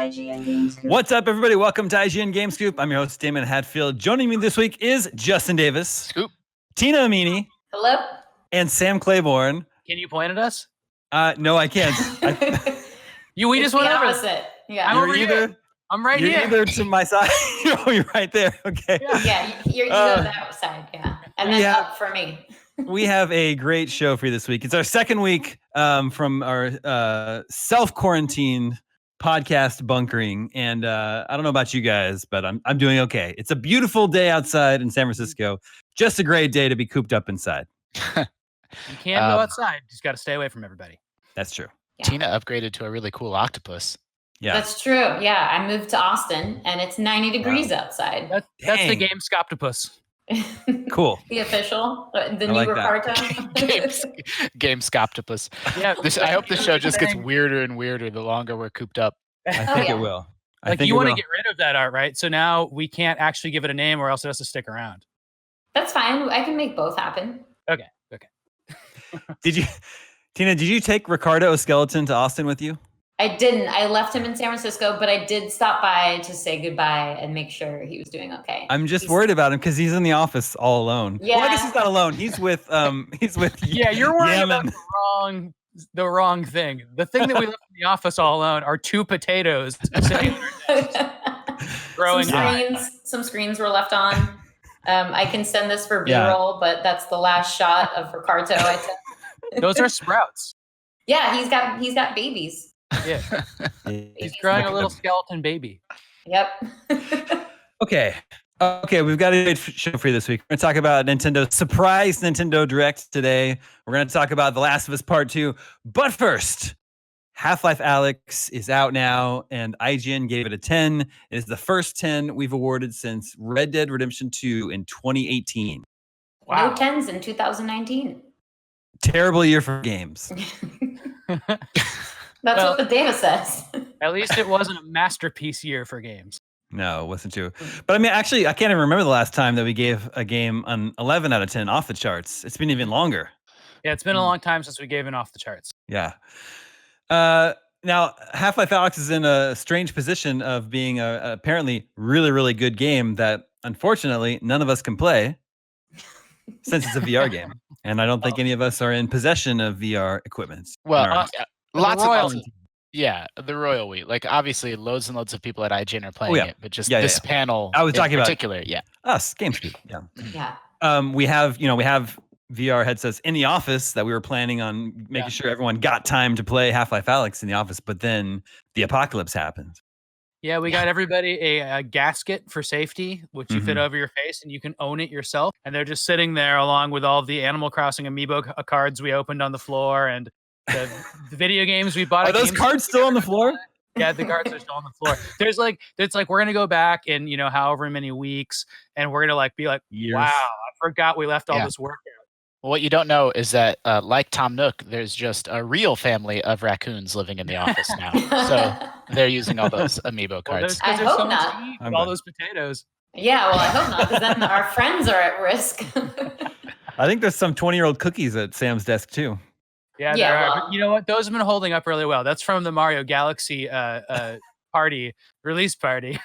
IGN Game Scoop. What's up, everybody? Welcome to IGN Game Scoop. I'm your host, Damon Hatfield. Joining me this week is Justin Davis, Scoop, Tina Amini, Hello. and Sam Claiborne. Can you point at us? No, I can't. We just went over. Opposite. Yeah. I'm over here. I'm right here. You're either to my side. You're right there. Okay. Yeah, you go to that side. Yeah, and then up for me. We have a great show for you this week. It's our second week from our self-quarantined podcast bunkering, and I don't know about you guys, but I'm doing okay. It's a beautiful day outside in San Francisco. Just a great day to be cooped up inside. You can't go outside. You just got to stay away from everybody. That's true. Yeah. Tina upgraded to a really cool octopus. Yeah, That's true. Yeah, I moved to Austin, and it's 90 degrees outside. That's the game Scoptopus. cool. The official, the new like that. Ricardo. Game Scoptopus. Yeah, I hope the show just gets weirder and weirder the longer we're cooped up. I think yeah. it will. Like you want to get rid of that art, right? So now we can't actually give it a name, or else it has to stick around. That's fine. I can make both happen. Okay. Tina, did you take Ricardo Skeleton to Austin with you? I didn't. I left him in San Francisco, but I did stop by to say goodbye and make sure he was doing okay. I'm just worried about him because he's in the office all alone. Yeah. Well, I guess he's not alone. He's with Yeah, you're worried Yemen. about the wrong thing. The thing that we left in the office all alone are 2 potatoes sitting on our desk, growing Some screens were left on. I can send this for Yeah. B-roll, but that's the last shot of Ricardo. I took. Those are sprouts. Yeah, he's got babies. Yeah, he's growing a little skeleton baby. Yep. Okay, we've got a great show for you this week. We're going to talk about surprise Nintendo Direct today. We're going to talk about The Last of Us Part 2. But first, Half-Life Alyx is out now, and IGN gave it a 10. It is the first 10 we've awarded since Red Dead Redemption 2 in 2018. Wow. No 10s in 2019. Terrible year for games. That's what the data says. At least it wasn't a masterpiece year for games. No, it wasn't too. But I mean, actually, I can't even remember the last time that we gave a game an 11 out of 10 off the charts. It's been even longer. Yeah, it's been a long time since we gave it off the charts. Yeah. Now, Half-Life Alyx is in a strange position of being a apparently really, really good game that, unfortunately, none of us can play since it's a VR game. And I don't think any of us are in possession of VR equipment. Well, lots Royal. of the Royal Wii. Like obviously, loads and loads of people at IGN are playing yeah. it, but just Yeah, this yeah. panel I was in talking about particular, yeah. us, GameScoop. Yeah. Yeah. We have VR headsets in the office that we were planning on making sure everyone got time to play Half-Life Alyx in the office, but then the apocalypse happened. Yeah, we got everybody a gasket for safety, which you fit over your face, and you can own it yourself. And they're just sitting there along with all the Animal Crossing amiibo cards we opened on the floor and the video games we bought. Are those cards still on the floor? Yeah, the cards are still on the floor. It's like we're gonna go back in however many weeks, and we're gonna be like, Years. wow, I forgot we left all this work out. Well, what you don't know is that, like Tom Nook, there's just a real family of raccoons living in the office now. So they're using all those amiibo cards. I there's hope so much not. to eat with all those potatoes. Yeah, well, I hope not, because then our friends are at risk. I think there's some 20-year-old cookies at Sam's desk too. Yeah, Yeah, there are. well- You know what? Those have been holding up really well. That's from the Mario Galaxy release party.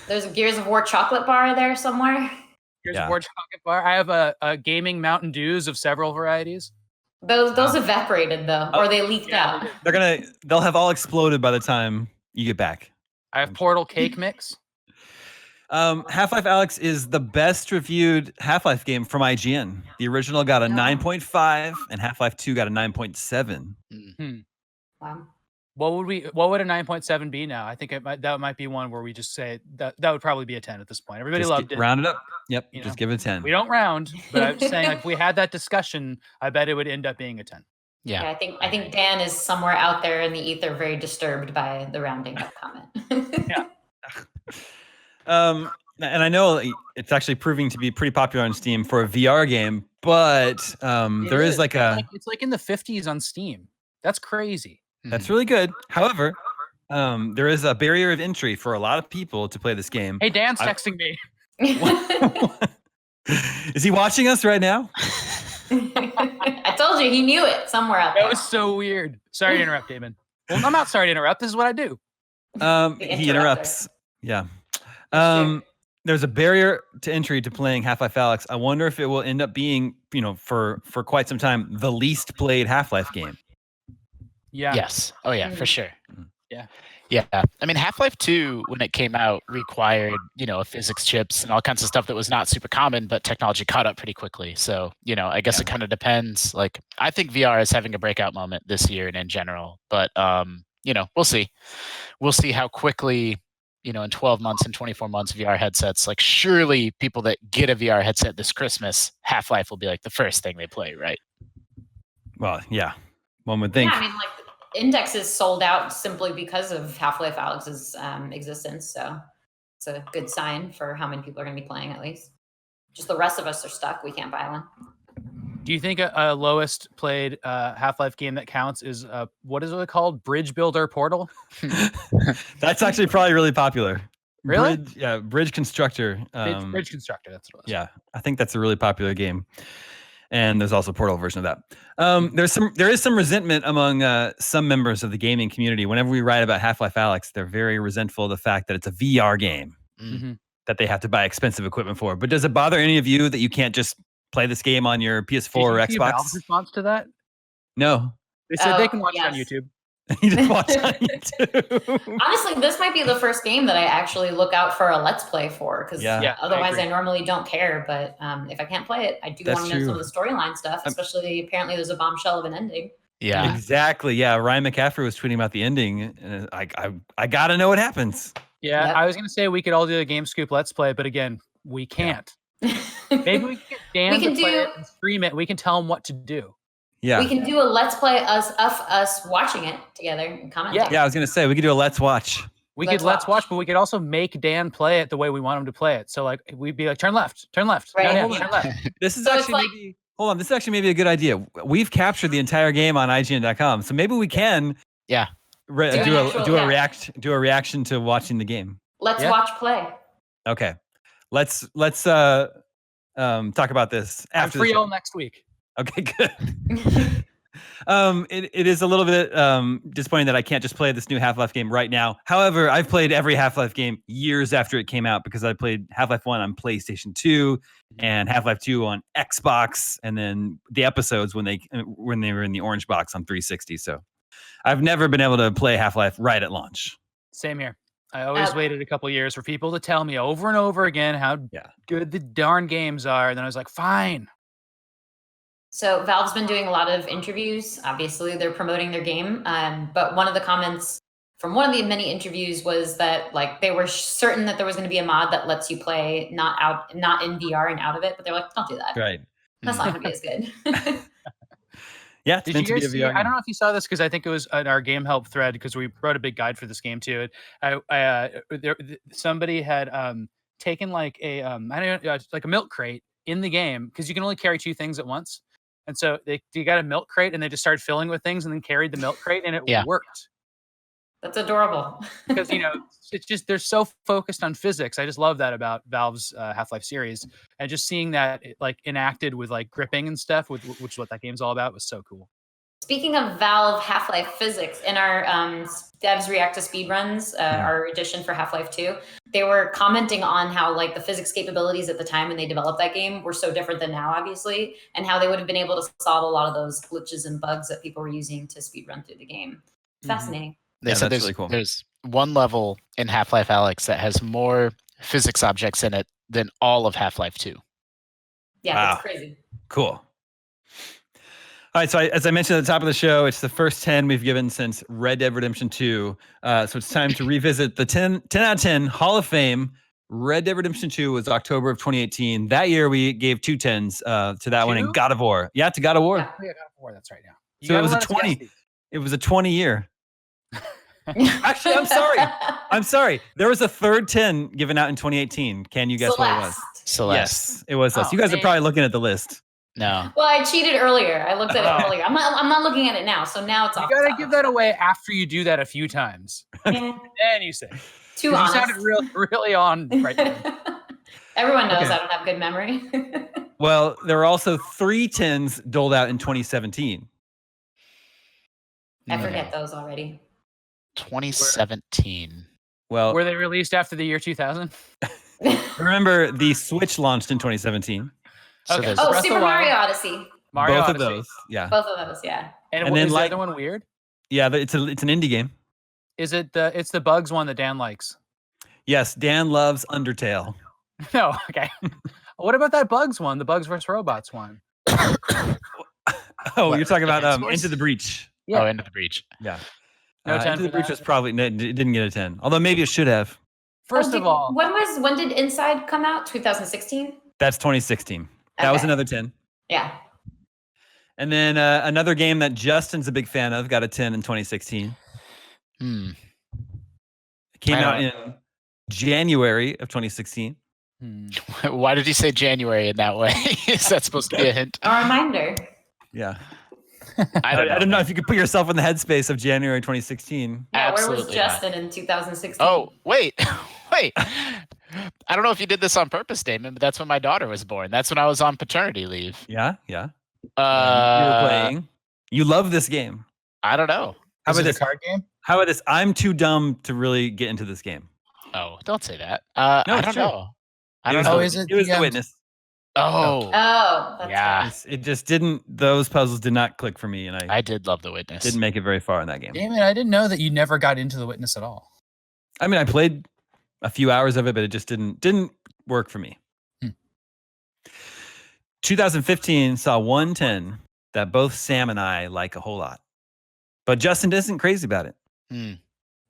There's a Gears of War chocolate bar there somewhere. Here's a more chocolate bar. I have a gaming Mountain Dews of several varieties. Those evaporated though, or they leaked out. They'll have all exploded by the time you get back. I have Portal Cake Mix. Half-Life Alyx is the best reviewed Half-Life game from IGN. The original got a 9.5 and Half-Life 2 got a 9.7. Wow. What would a 9.7 be now? I think that might be one where we just say that would probably be a 10 at this point. Everybody loved it. Round it up. Yep. You Just know? give it a 10. We don't round, but I'm just saying, if we had that discussion, I bet it would end up being a 10. Yeah, I think Dan is somewhere out there in the ether, very disturbed by the rounding up comment. Yeah. And I know it's actually proving to be pretty popular on Steam for a VR game, but there is like it's like in the 50s on Steam. That's crazy. That's really good. However, there is a barrier of entry for a lot of people to play this game. Hey, Dan's texting me. Is he watching us right now? I told you he knew it somewhere out there. That was so weird. Sorry to interrupt, Damon. Well, I'm not sorry to interrupt. This is what I do. He interrupts. Yeah. That's true. There's a barrier to entry to playing Half-Life Alyx. I wonder if it will end up being, for quite some time, the least played Half-Life game. Yeah. Yes. Oh yeah, for sure. Yeah. Yeah. I mean, Half-Life 2, when it came out, required, physics chips and all kinds of stuff that was not super common, but technology caught up pretty quickly. So, I guess it kind of depends. Like, I think VR is having a breakout moment this year and in general, but, we'll see. We'll see how quickly, in 12 months and 24 months, VR headsets, like surely people that get a VR headset this Christmas, Half-Life will be like the first thing they play, right? Well, yeah. One would think. Yeah, I mean, like, Index is sold out simply because of Half-Life Alyx's existence. So it's a good sign for how many people are going to be playing, at least. Just the rest of us are stuck. We can't buy one. Do you think a lowest played Half-Life game that counts is what is it called? Bridge Builder Portal? That's actually probably really popular. Really? Bridge Constructor. Bridge Constructor, that's what it was. Yeah, I think that's a really popular game. And there's also a Portal version of that. There is some resentment among some members of the gaming community. Whenever we write about Half-Life Alyx, they're very resentful of the fact that it's a VR game that they have to buy expensive equipment for. But does it bother any of you that you can't just play this game on your PS4 or Did you see Xbox? Valve's response to that? No. They said they can watch it on yes. YouTube. You just watch on YouTube. Honestly, this might be the first game that I actually look out for a Let's Play for, because otherwise I normally don't care. But if I can't play it, I do want to know some of the storyline stuff, especially apparently there's a bombshell of an ending. Yeah, exactly. Yeah, Ryan McCaffrey was tweeting about the ending, and I got to know what happens. Yeah, I was going to say we could all do a Game Scoop Let's Play, but again, we can't. Maybe we can get Dan to play it and stream it. We can tell him what to do. Yeah, we can do a Let's Play us watching it together and commenting. Yeah, I was gonna say we could do a Let's Watch. Let's watch, but we could also make Dan play it the way we want him to play it. So like we'd be like, turn left, right. turn left. This is actually This is actually maybe a good idea. We've captured the entire game on IGN.com, so maybe we can do a reaction to watching the game. Let's watch play. Okay, let's talk about this after. I'm free all next week. Okay, good. It is a little bit disappointing that I can't just play this new Half-Life game right now. However, I've played every Half-Life game years after it came out, because I played Half-Life 1 on PlayStation 2 and Half-Life 2 on Xbox, and then the episodes when they were in the orange box on 360. So I've never been able to play Half-Life right at launch. Same here. I always waited a couple years for people to tell me over and over again how good the darn games are. And then I was like, fine. So Valve's been doing a lot of interviews. Obviously, they're promoting their game. But one of the comments from one of the many interviews was that like they were certain that there was going to be a mod that lets you play not in VR and out of it. But they're like, don't do that. Right. That's not going to be as good. Yeah, it's Did meant you to guys be see? a VR I don't know if you saw this, because I think it was in our game help thread, because we wrote a big guide for this game too. Somebody had taken like a like a milk crate in the game, because you can only carry two things at once. And so they got a milk crate and they just started filling with things and then carried the milk crate, and it worked. That's adorable. Because it's just they're so focused on physics. I just love that about Valve's Half-Life series, and just seeing that like enacted with like gripping and stuff, which is what that game's all about, was so cool. Speaking of Valve Half-Life physics, in our devs react to speedruns, our edition for Half-Life 2, they were commenting on how like the physics capabilities at the time when they developed that game were so different than now, obviously, and how they would have been able to solve a lot of those glitches and bugs that people were using to speedrun through the game. Fascinating. They said that's really cool. There's one level in Half-Life Alyx that has more physics objects in it than all of Half-Life 2. Yeah, that's crazy. Cool. All right, so as I mentioned at the top of the show, it's the first 10 we've given since Red Dead Redemption 2. So it's time to revisit the 10 out of 10 Hall of Fame. Red Dead Redemption 2 was October of 2018. That year, we gave 2 10s to that one, and God of War. Yeah, to God of War. Yeah, God of War, that's right now. So it was a 20. It was a 20 year. Actually, I'm sorry. There was a third 10 given out in 2018. Can you guess what it was? Celeste. Yes, it was us. You guys are probably looking at the list. No. Well, I cheated earlier. I looked at it earlier. I'm not looking at it now. So now it's off. You gotta give that away after you do that a few times. Yeah. Then you say. Too honest. You sounded really on right there. Everyone knows I don't have good memory. Well, there were also 3 10s doled out in 2017. I forget those already. 2017. Well, Were they released after the year 2000? remember the Switch launched in 2017. So Okay. there's Oh, Breath of Super the Wild. Mario Odyssey. Mario Both Odyssey. of those. Yeah. Both of those, yeah. And, And then, is like- the other one weird? Yeah, it's an indie game. Is it it's the Bugs one that Dan likes? Yes, Dan loves Undertale. No, okay. What about that Bugs one, the Bugs vs. Robots one? Oh, What, you're talking about Advance Wars? Into the Breach. Yeah. Oh, Into the Breach. Yeah. No 10 Into the for Breach that? was probably it didn't get a 10. Although maybe it should have. First of all, when did Inside come out? 2016? That's 2016. That was Okay. another 10. Yeah. And then another game that Justin's a big fan of got a 10 in 2016. Hmm. It came I out don't- in January of 2016. Why did you say January in that way? Is that supposed to be a hint? A reminder. Yeah. I don't know. if you could put yourself in the headspace of January 2016. Yeah, where was Absolutely not. Justin in 2016? Oh, wait. Wait. I don't know if you did this on purpose, Damon, but that's when my daughter was born. That's when I was on paternity leave. Yeah, yeah. You Uh, were playing. You love this game. I don't know. How is about it a this? card game? How about this? I'm too dumb to really get into this game. Oh, don't say that. No, I it's don't true. know. I It don't was know. the- is it It was the, the witness. Oh, Oh, that's Yeah. right. It just didn't. Those puzzles did not click for me, and I I did love The Witness. didn't make it very far in that game. Damn it, I didn't know that you never got into The Witness at all. I mean, I played a few hours of it, but it just didn't work for me. 2015 saw 110 that both Sam and I like a whole lot, but Justin isn't crazy about it. Hmm.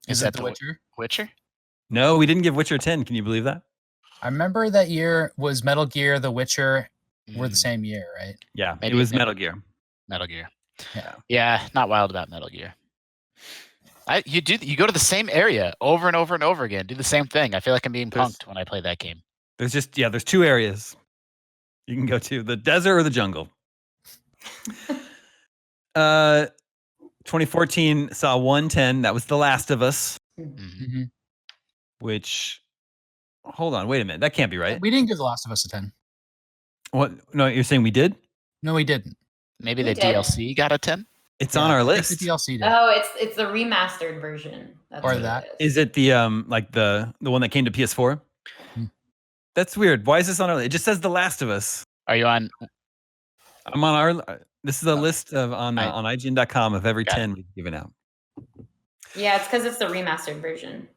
Is that it The Witcher? Witcher? No, we didn't give Witcher 10. Can you believe that? I remember that year was Metal Gear, The Witcher were the Hmm. same year, right? Yeah, Maybe it was it never- Metal Gear. Metal Gear. Yeah. Yeah, not wild about Metal Gear. You go to the same area over and over and over again. Do the same thing. I feel like I'm being There's- punked when I play that game. There's two areas you can go to: the desert or the jungle. 2014 saw 110. That was The Last of Us, Mhm. Mm-hmm. which, hold on, wait a minute. That can't be right. We didn't give The Last of Us a 10. What? No, you're saying we did? No, we didn't. Maybe We the did. DLC got a 10. It's Yeah, on our I think list. The DLC did. Oh, it's the remastered version. That's Or what it that. Is it the like the one that came to PS4? Hmm. That's weird. Why is this on our? It just says The Last of Us. Are you on? I'm on our. This is a list of on IGN.com of every Got it. 10 we've given out. Yeah, it's because it's the remastered version.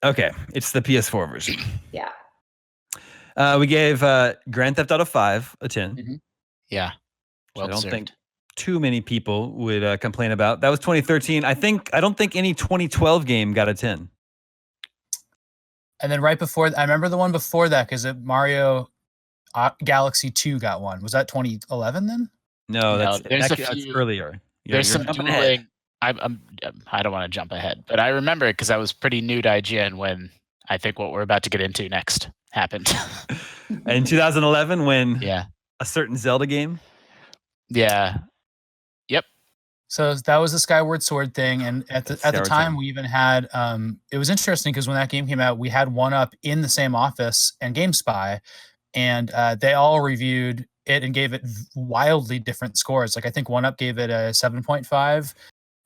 Okay, it's the PS4 version. Yeah. We gave Grand Theft Auto 5 a 10. Yeah. Which I don't deserved. think too many people would complain about. That was 2013. I don't think any 2012 game got a 10. And then right before, I remember the one before that because Mario Galaxy 2 got one. Was that 2011 then? No, No, there's a that's few- earlier. There's you're some jumping dueling. ahead. I don't want to jump ahead, but I remember it because I was pretty new to IGN when I think what we're about to get into next happened. In 2011, when Yeah. a certain Zelda game. Yeah. So that was the Skyward Sword thing, and at the Skyward time Sword. we even had it was interesting because when that game came out, we had One Up in the same office and GameSpy, and they all reviewed it and gave it wildly different scores. Like I think One Up gave it a 7.5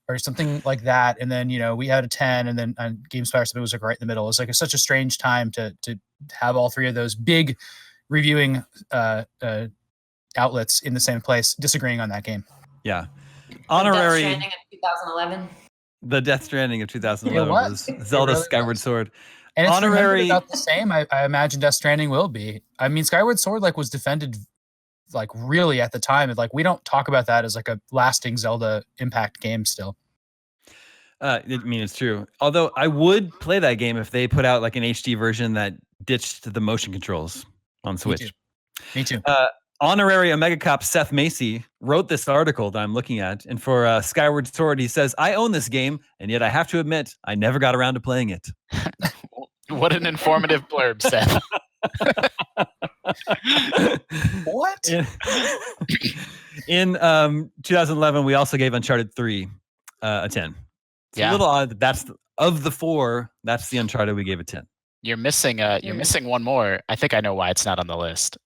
or something like that, and then we had a 10, and then GameSpy or something was like right in the middle. It was like such a strange time to have all three of those big reviewing outlets in the same place disagreeing on that game. Yeah. Death Honorary. Stranding in 2011. The Death Stranding of 2011 It was. was Zelda really Skyward was. Sword. And it's remembered Honorary- about the same. I imagine Death Stranding will be. I mean, Skyward Sword was defended really at the time. And we don't talk about that as a lasting Zelda impact game still. I mean, it's true. Although I would play that game if they put out an HD version that ditched the motion controls on Switch. Me too. Honorary Omega Cop Seth Macy wrote this article that I'm looking at, and for Skyward Sword, he says, "I own this game, and yet I have to admit, I never got around to playing it." What an informative blurb, Seth. What? In 2011, we also gave Uncharted 3 a 10. It's a little odd that that's of the four. That's the Uncharted we gave a 10. You're missing one more. I think I know why it's not on the list.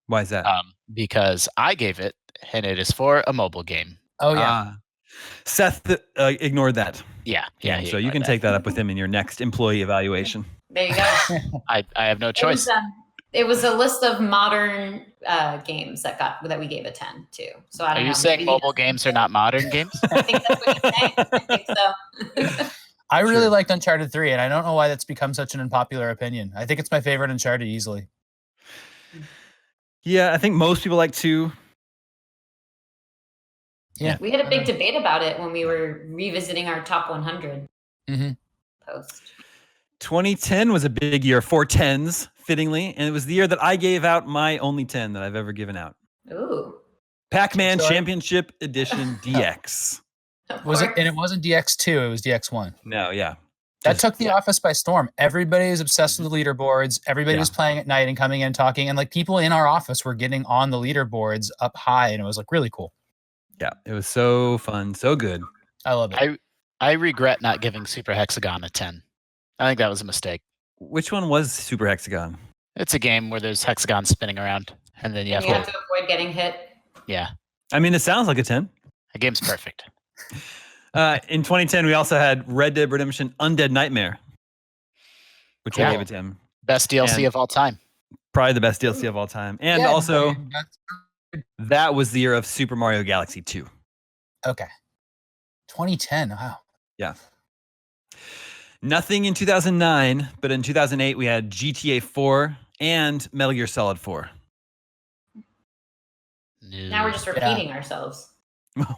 Why is that? Because I gave it, and it is for a mobile game. Oh yeah. Seth ignored that. Yeah. So you can take that up with him in your next employee evaluation. There you go. I have no choice. It was a list of modern games that we gave a 10 to. So I don't know. Are you saying mobile games are not modern games? I think that's what he's saying. I think so. I really liked Uncharted 3, and I don't know why that's become such an unpopular opinion. I think it's my favorite Uncharted easily. Yeah, I think most people like 2. Yeah. We had a big debate about it when we were revisiting our top 100 post. 2010 was a big year for 10s, fittingly, and it was the year that I gave out my only 10 that I've ever given out. Ooh. Pac-Man Championship Edition DX. Was it? And it wasn't DX2, it was DX1. No, yeah. That took the office by storm. Everybody was obsessed with the leaderboards. Everybody was playing at night and coming in and talking. And like people in our office were getting on the leaderboards up high. And it was like really cool. Yeah, it was so fun, so good. I love it. I regret not giving Super Hexagon a 10. I think that was a mistake. Which one was Super Hexagon? It's a game where there's hexagons spinning around, and then you have to avoid getting hit. Yeah. I mean, it sounds like a 10. The game's perfect. In 2010, we also had Red Dead Redemption Undead Nightmare, which we gave it to him. Best DLC of all time. Probably the best DLC of all time. And also, that was the year of Super Mario Galaxy 2. Okay. 2010, wow. Yeah. Nothing in 2009, but in 2008, we had GTA 4 and Metal Gear Solid 4. Now we're just repeating ourselves.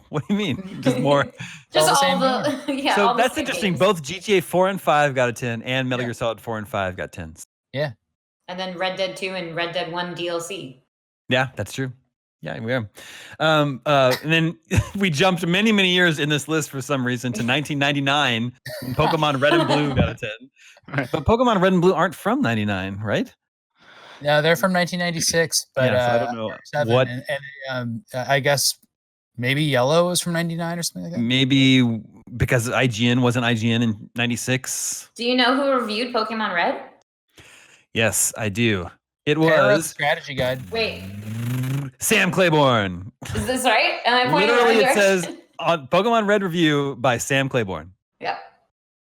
What do you mean? Just more? Just all the yeah. So all that's the interesting. games. Both GTA 4 and 5 got a 10, and Metal Gear Solid 4 and 5 got 10s. Yeah. And then Red Dead 2 and Red Dead 1 DLC. Yeah, that's true. Yeah, we are. And then we jumped many, many years in this list for some reason to 1999. When Pokemon Red and Blue got a 10. But Pokemon Red and Blue aren't from 99, right? No, they're from 1996. But so I don't know what. And I guess maybe Yellow was from 99 or something like that. Maybe because IGN wasn't IGN in 96. Do you know who reviewed Pokemon Red? Yes, I do. It Para was Strategy Guide. Wait, Sam Claiborne. is this right? Am I pointing Literally, in the it right says direction? on Pokemon Red review by Sam Claiborne. Yeah.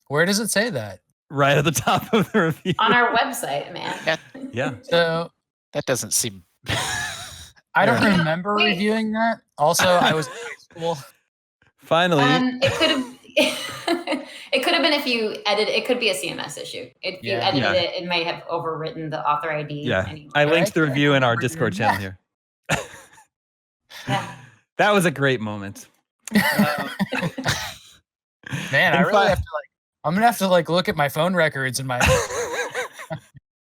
Where does it say that? Right at the top of the review. On our website, man. Yeah. So that doesn't seem. I don't remember reviewing that. Also, I was in high school. Finally. It could have. It could have been if you edit. It could be a CMS issue. If you edited it, it may have overwritten the author ID. Yeah. Anyway. I linked the review in our Discord channel here. Yeah. That was a great moment. Man, I really have to I'm gonna have to look at my phone records and my.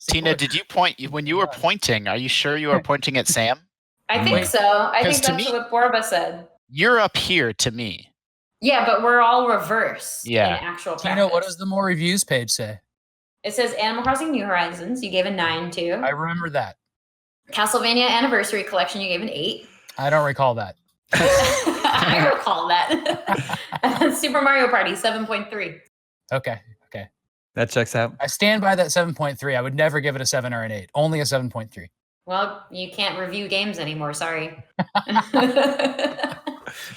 Tina, did you point when you were pointing? Are you sure you were pointing at Sam? I think so. I think to that's me- what Borba said. You're up here to me. Yeah, but we're all reverse. Yeah. In actual practice. Tina, what does the more reviews page say? It says Animal Crossing New Horizons. You gave a 9 to. I remember that. Castlevania Anniversary Collection. You gave an 8. I don't recall that. I recall that. Super Mario Party 7.3. Okay. That checks out. I stand by that 7.3. I would never give it a 7 or an 8. Only a 7.3. Well, you can't review games anymore. Sorry.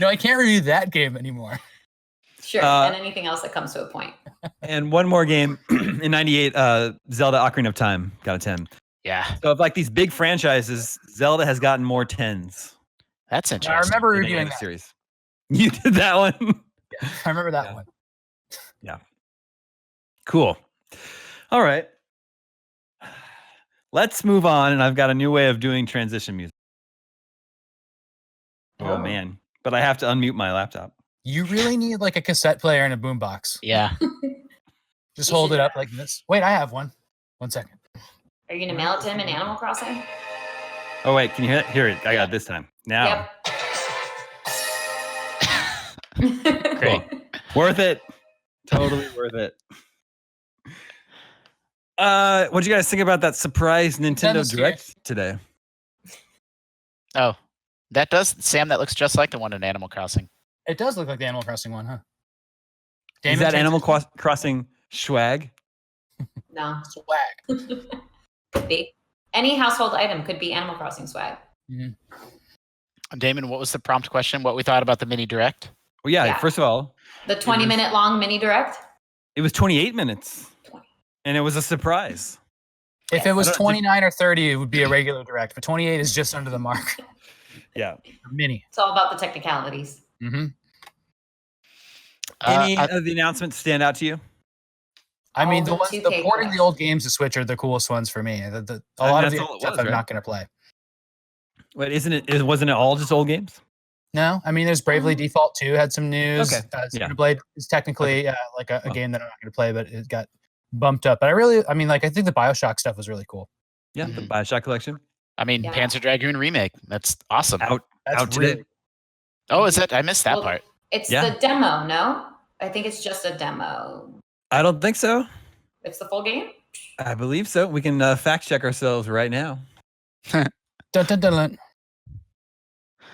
No, I can't review that game anymore. Sure, and anything else that comes to a point. And one more game in 98, Zelda Ocarina of Time got a 10. Yeah. So of these big franchises, Zelda has gotten more 10s. That's interesting. I remember in any reviewing other that. series. You did that one? Yeah, I remember that one. Yeah. Cool. All right. Let's move on, and I've got a new way of doing transition music. Oh man. But I have to unmute my laptop. You really need a cassette player and a boombox. Yeah. Just hold it up like this. Wait, I have one. 1 second. Are you going to mail it to him in Animal Crossing? Oh wait, can you hear it? I got it this time. Now. Yep. Great. Worth it. Totally worth it. What'd you guys think about that surprise Nintendo Direct today? Oh, that does, Sam. That looks just like the one in Animal Crossing. It does look like the Animal Crossing one, huh? Is that Animal Crossing swag? No. Swag. Could be. Any household item could be Animal Crossing swag. Mm-hmm. Damon, what was the prompt question? What we thought about the mini Direct? Well, yeah, Yeah. first of all, The 20-minute long mini direct. it was 28 minutes, and it was a surprise. If it was I don't- 29 or 30, it would be a regular direct, but 28 is just under the mark. Yeah. Mini. It's all about the technicalities. Mm-hmm. Any of the announcements stand out to you? I mean, All the the 2K porting the collections. old games to Switch are the coolest ones for me. A lot of that's the all it stuff was, I'm right? not going to play. Wait, wasn't it all just old games? No, I mean, there's Bravely Default 2 had some news. Okay, yeah. Xenoblade is technically like a game that I'm not going to play, but it got bumped up. But I think the BioShock stuff was really cool. Yeah, the BioShock collection. I mean, Yeah. Panzer Dragoon remake. That's awesome. Out today. Oh, is it? I missed that part. It's Yeah. the demo, no? I think it's just a demo. I don't think so. It's the full game? I believe so. We can fact check ourselves right now. Dun, dun, dun, dun.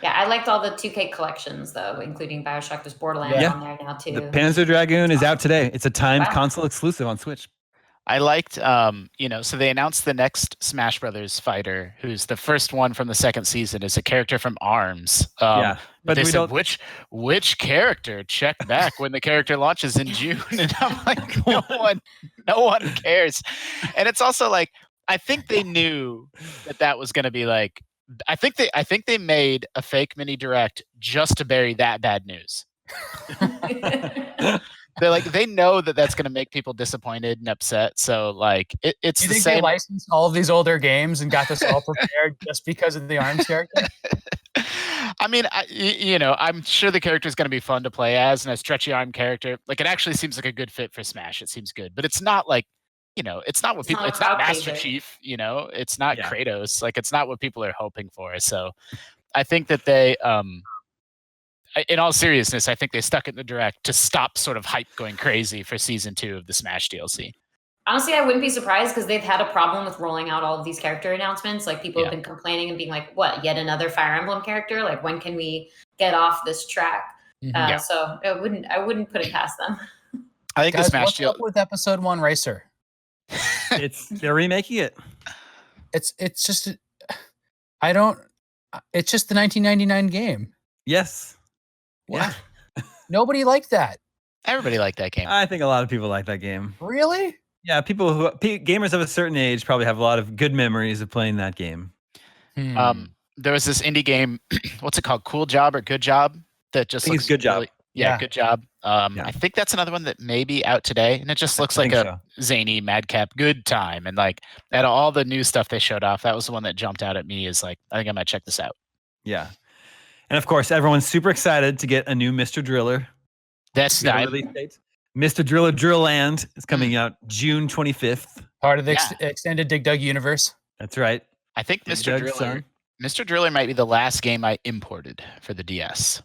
Yeah, I liked all the 2K collections, though, including BioShock. There's Borderlands Yeah. on there now, too. The Panzer Dragoon is out today. It's a timed Wow. console exclusive on Switch. I liked, so they announced the next Smash Brothers fighter, who's the first one from the second season, is a character from ARMS. Yeah, but they we said, don't. which character? Check back when the character launches in June, and I'm like, no one cares. And it's also like, I think they knew that was going to be like, I think they made a fake mini direct just to bury that bad news. They're like, they know that's going to make people disappointed and upset. So like, it's Do you the think same. they licensed all of these older games and got this all prepared just because of the ARMS character? I mean, I'm sure the character is going to be fun to play as, and a stretchy arm character. Like, it actually seems like a good fit for Smash. It seems good, but it's not like, it's not what It's people. not It's not crowd Master pleaser. Chief. It's not Yeah. Kratos. Like, it's not what people are hoping for. So, I think that they, in all seriousness, I think they stuck it in the direct to stop sort of hype going crazy for season 2 of the Smash DLC. Honestly, I wouldn't be surprised because they've had a problem with rolling out all of these character announcements. Like, people have Yeah. been complaining and being like, what, yet another Fire Emblem character? Like, when can we get off this track? Mhm. So I wouldn't put it past them. I think Guys, the Smash what's up with episode 1 Racer? They're remaking it. It's just it's just the 1999 game. Yes. Yeah. Nobody liked that. Everybody liked that game. I think a lot of people like that game. Really? Yeah, gamers of a certain age probably have a lot of good memories of playing that game. There was this indie game, what's it called? Cool Job or Good Job? That just I think looks it's Good Job. really- Yeah. Good Job. I think that's another one that may be out today, and it just looks I like think a zany madcap good time. And like, out of all the new stuff they showed off, that was the one that jumped out at me. Is like, I think I might check this out. Yeah. And of course, everyone's super excited to get a new Mr. Driller. That's We got a release date. Mr. Driller Drill Land is coming out June 25th. Part of the extended Dig Dug universe. That's right. I think Dig Mr. Dug's Driller. son. Mr. Driller might be the last game I imported for the DS.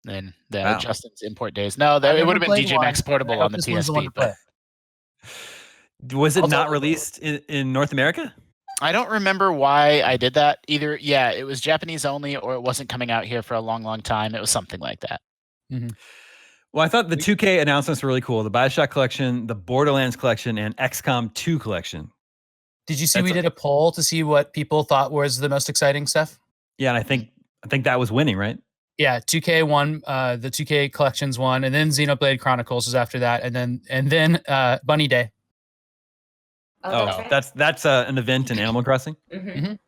Then Wow. Justin's import days. No, I've it never would have been played DJ Max one. Portable I hope on the this one's the one PSP. to play. But Was it Also- not released in North America? I don't remember why I did that either. Yeah, it was Japanese only, or it wasn't coming out here for a long, long time. It was something like that. Well, I thought the 2K announcements were really cool. The BioShock collection, the Borderlands collection, and XCOM 2 collection. Did you see That's we did a poll to see what people thought was the most exciting stuff? Yeah, and I think that was winning, right? Yeah, 2K won, the 2K collections won, and then Xenoblade Chronicles was after that, and then Bunny Day. Oh, that's right. that's an event in Animal Crossing. Mhm.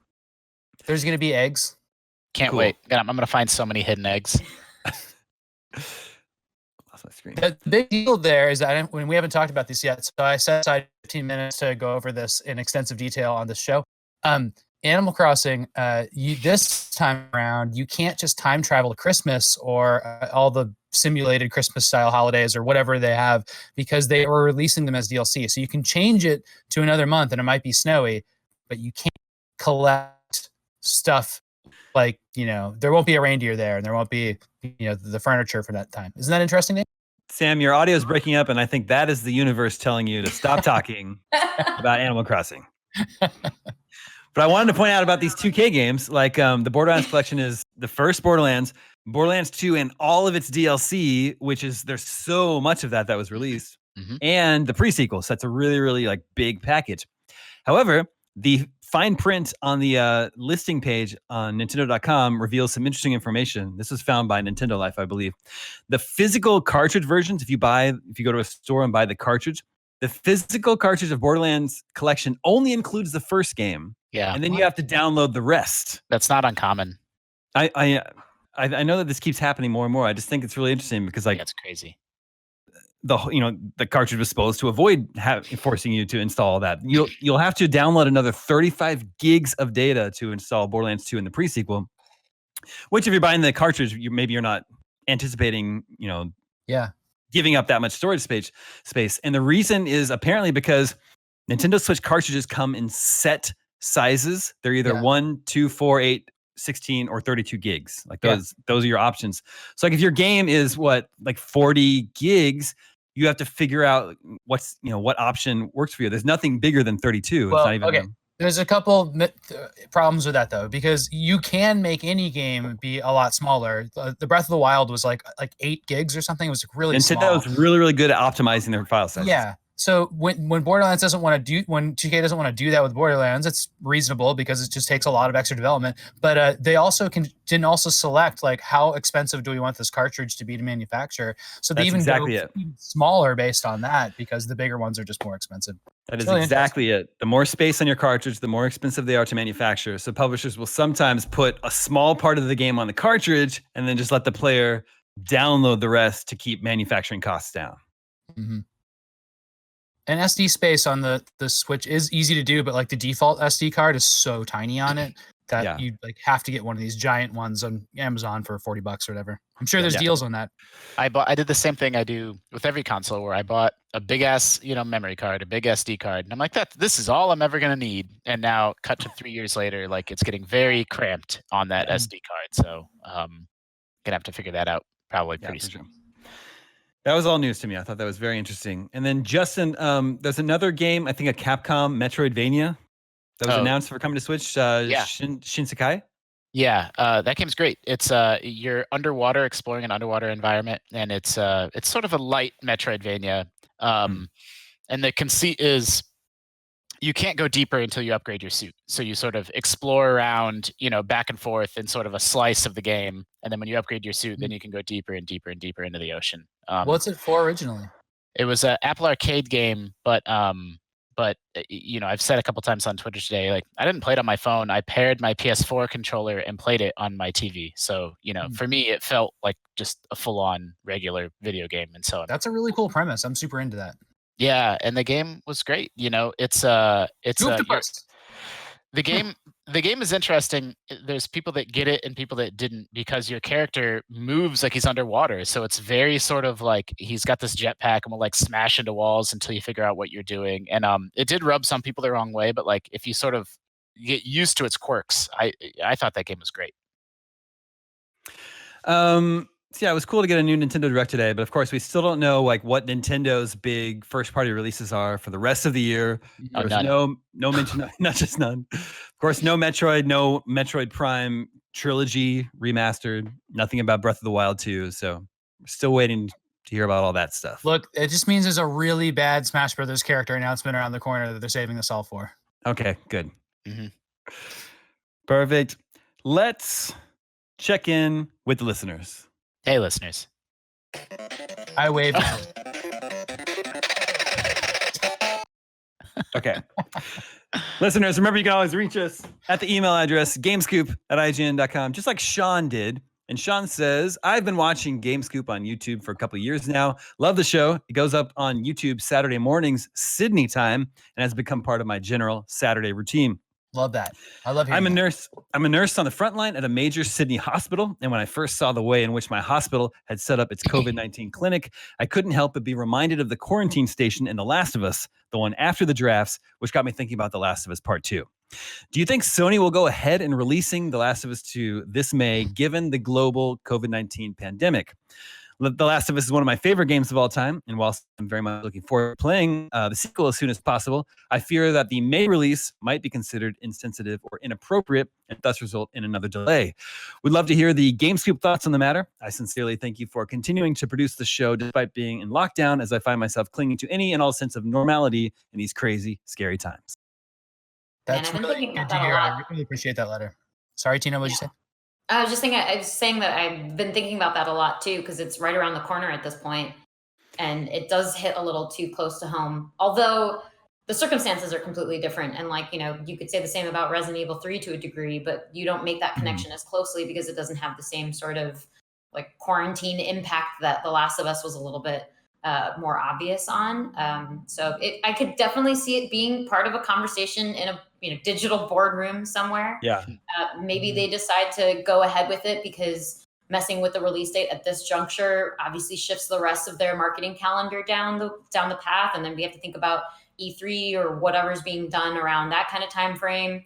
There's gonna be eggs. Can't Cool. wait. God, I'm going to find so many hidden eggs. Lost my screen. The big deal there is that when we haven't talked about this yet, so I set aside 15 minutes to go over this in extensive detail on this show. Animal Crossing, this time around, you can't just time travel to Christmas or all the simulated Christmas style holidays or whatever they have, because they were releasing them as DLC. So you can change it to another month and it might be snowy, but you can't collect stuff like, there won't be a reindeer there and there won't be, the furniture for that time. Isn't that interesting, Nate? Sam, your audio is breaking up, and I think that is the universe telling you to stop talking about Animal Crossing. But I wanted to point out about these 2K games, like the Borderlands collection is the first Borderlands 2 and all of its DLC, which is, there's so much of that was released, Mhm. and the pre-sequel. So that's a really, really like big package. However, the fine print on the listing page on Nintendo.com reveals some interesting information. This was found by Nintendo Life, I believe. The physical cartridge versions, if you go to a store and buy the cartridge, the physical cartridge of Borderlands collection only includes the first game. Yeah. And then you have to download the rest. That's not uncommon. I know that this keeps happening more and more. I just think it's really interesting because That's crazy. The cartridge was supposed to avoid forcing you to install that. You'll have to download another 35 gigs of data to install Borderlands 2 in the pre-sequel. Which, if you're buying the cartridge, maybe you're not anticipating, giving up that much storage space. And the reason is apparently because Nintendo Switch cartridges come in set sizes. They're either 1, 2, 4, 8, 16, or 32 gigs. Like those are your options. So like if your game is like 40 gigs, you have to figure out what option works for you. There's nothing bigger than 32. Well, it's not even okay. There's a couple problems with that though, because you can make any game be a lot smaller. The Breath of the Wild was like 8 gigs or something. It was really small. Nintendo's really, really good at optimizing their file sizes. Yeah. So when Borderlands when 2K doesn't want to do that with Borderlands, it's reasonable because it just takes a lot of extra development. But they also didn't also select like how expensive do we want this cartridge to be to manufacture. So they even go smaller based on that because the bigger ones are just more expensive. That is really exactly it. The more space on your cartridge, the more expensive they are to manufacture. So publishers will sometimes put a small part of the game on the cartridge and then just let the player download the rest to keep manufacturing costs down. Mm-hmm. And SD space on the Switch is easy to do, but like the default SD card is so tiny on it that you like have to get one of these giant ones on Amazon for $40 or whatever. I'm sure there's deals on that. I did the same thing I do with every console where I bought a big ass, memory card, a big SD card. And I'm like, this is all I'm ever going to need. And now cut to 3 years later, like it's getting very cramped on that SD card. So going to have to figure that out probably pretty soon. Sure. That was all news to me. I thought that was very interesting. And then Justin, there's another game, I think a Capcom Metroidvania that was announced for coming to Switch. Shinsekai. Yeah, that game's great. It's you're underwater exploring an underwater environment, and it's sort of a light Metroidvania. And the conceit is you can't go deeper until you upgrade your suit. So you sort of explore around, back and forth in sort of a slice of the game, and then when you upgrade your suit, then you can go deeper and deeper and deeper into the ocean. What's it for originally? It was an Apple Arcade game, but I've said a couple times on Twitter today, like I didn't play it on my phone. I paired my PS4 controller and played it on my TV. So for me, it felt like just a full-on regular video game. And so that's a really cool premise. I'm super into that. Yeah, and the game was great. The game is interesting. There's people that get it and people that didn't because your character moves like he's underwater. So it's very sort of like he's got this jetpack and will like smash into walls until you figure out what you're doing. And it did rub some people the wrong way, but like if you sort of get used to its quirks, I thought that game was great. Yeah, it was cool to get a new Nintendo Direct today, but of course we still don't know like what Nintendo's big first-party releases are for the rest of the year. There's no mention, not just none. Of course, no Metroid, no Metroid Prime trilogy remastered. Nothing about Breath of the Wild 2. So we're still waiting to hear about all that stuff. Look, it just means there's a really bad Smash Brothers character announcement around the corner that they're saving us all for. Okay, good. Mm-hmm. Perfect. Let's check in with the listeners. Hey, listeners. I wave. Okay. Listeners, remember you can always reach us at the email address gamescoop@ign.com, just like Sean did. And Sean says, I've been watching GameScoop on YouTube for a couple of years now. Love the show. It goes up on YouTube Saturday mornings, Sydney time, and has become part of my general Saturday routine. Love that. I love hearing I'm a nurse on the front line at a major Sydney hospital. And when I first saw the way in which my hospital had set up its COVID-19 clinic, I couldn't help but be reminded of the quarantine station in The Last of Us, the one after the drafts, which got me thinking about The Last of Us Part 2. Do you think Sony will go ahead in releasing The Last of Us 2 this May, given the global COVID-19 pandemic? The Last of Us is one of my favorite games of all time, and whilst I'm very much looking forward to playing the sequel as soon as possible, I fear that the May release might be considered insensitive or inappropriate and thus result in another delay. We'd love to hear the GameScoop thoughts on the matter. I sincerely thank you for continuing to produce the show despite being in lockdown, as I find myself clinging to any and all sense of normality in these crazy, scary times. That's I've been really thinking good about to that a hear. lot. I really appreciate that letter. Sorry, Tina, what'd you say? I was saying that I've been thinking about that a lot too, because it's right around the corner at this point, and it does hit a little too close to home. Although the circumstances are completely different, and you could say the same about Resident Evil 3 to a degree, but you don't make that connection as closely because it doesn't have the same sort of like quarantine impact that The Last of Us was a little bit more obvious on. I could definitely see it being part of a conversation in a digital boardroom somewhere. Yeah. Maybe they decide to go ahead with it because messing with the release date at this juncture obviously shifts the rest of their marketing calendar down the path, and then we have to think about E3 or whatever's being done around that kind of time frame.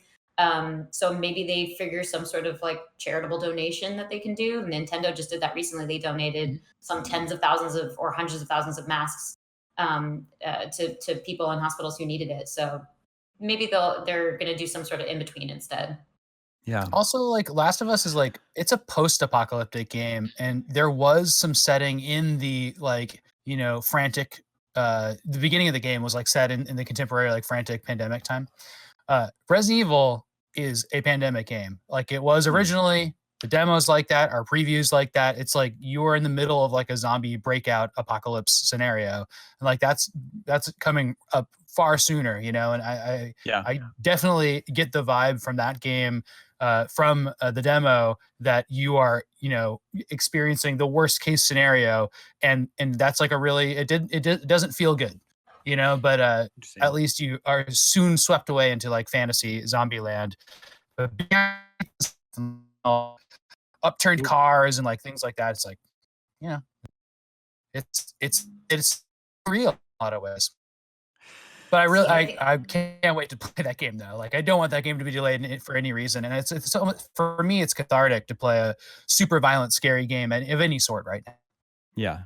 So maybe they figure some sort of like charitable donation that they can do. Nintendo just did that recently. They donated some tens of thousands of or hundreds of thousands of masks to people in hospitals who needed it. So maybe they're going to do some sort of in between instead. Yeah. Also, like Last of Us is like it's a post-apocalyptic game, and there was some setting in the frantic. The beginning of the game was like set in the contemporary like frantic pandemic time. Resident Evil is a pandemic game, like it was originally. The demos like that, our previews like that. It's like you are in the middle of like a zombie breakout apocalypse scenario, and like that's coming up far sooner, And I definitely get the vibe from that game, from the demo, that you are experiencing the worst case scenario, and that's like a really it doesn't feel good, but at least you are soon swept away into like fantasy zombie land. But upturned cars and like things like that, it's like it's real in a lot of ways. But I can't wait to play that game though. Like I don't want that game to be delayed for any reason, and it's for me it's cathartic to play a super violent scary game of any sort right now. Yeah.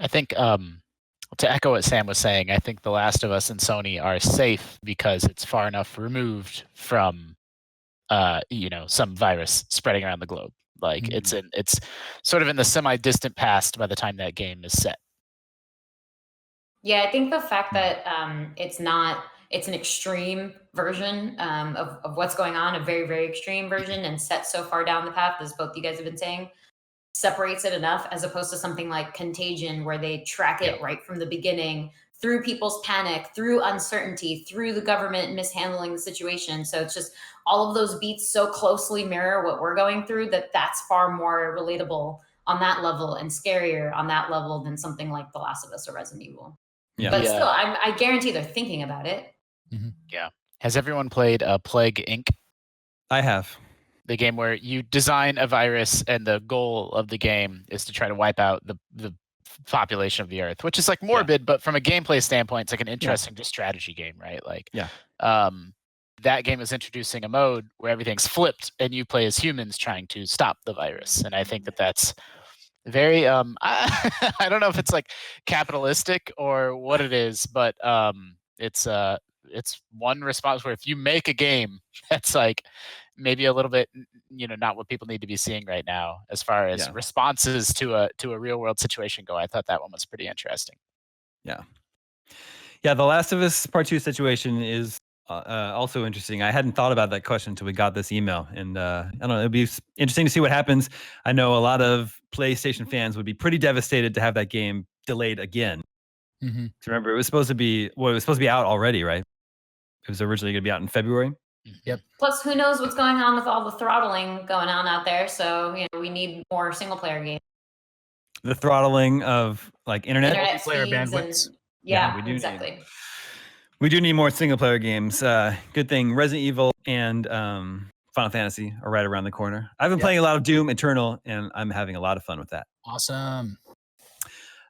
I think to echo what Sam was saying, I think The Last of Us and Sony are safe because it's far enough removed from some virus spreading around the globe. Like it's sort of in the semi-distant past by the time that game is set. Yeah, I think the fact that it's an extreme version of what's going on, a very, very extreme version, and set so far down the path, as both you guys have been saying, separates it enough, as opposed to something like Contagion, where they track it right from the beginning, through people's panic, through uncertainty, through the government mishandling the situation. So it's just all of those beats so closely mirror what we're going through that's far more relatable on that level and scarier on that level than something like The Last of Us or Resident Evil. Yeah. But still, I guarantee they're thinking about it. Yeah. Has everyone played Plague Inc.? I have. The game where you design a virus and the goal of the game is to try to wipe out the population of the Earth, which is like morbid, but from a gameplay standpoint, it's like an interesting just strategy game, right? Like, that game is introducing a mode where everything's flipped and you play as humans trying to stop the virus. And I think that's very I don't know if it's like capitalistic or what it is, but it's one response where if you make a game that's like maybe a little bit not what people need to be seeing right now as far as responses to a real world situation go, I thought that one was pretty interesting. The Last of Us Part 2 situation is also interesting. I hadn't thought about that question until we got this email, and I don't know, it'd be interesting to see what happens. I know a lot of PlayStation fans would be pretty devastated to have that game delayed again. Remember, it was supposed to be out already, right? It was originally going to be out in February. Yep. Plus, who knows what's going on with all the throttling going on out there? So we need more single player games. The throttling of like internet player bandwidths. Yeah, we do exactly. We do need more single player games. Good thing Resident Evil and Final Fantasy are right around the corner. I've been playing a lot of Doom Eternal, and I'm having a lot of fun with that. Awesome.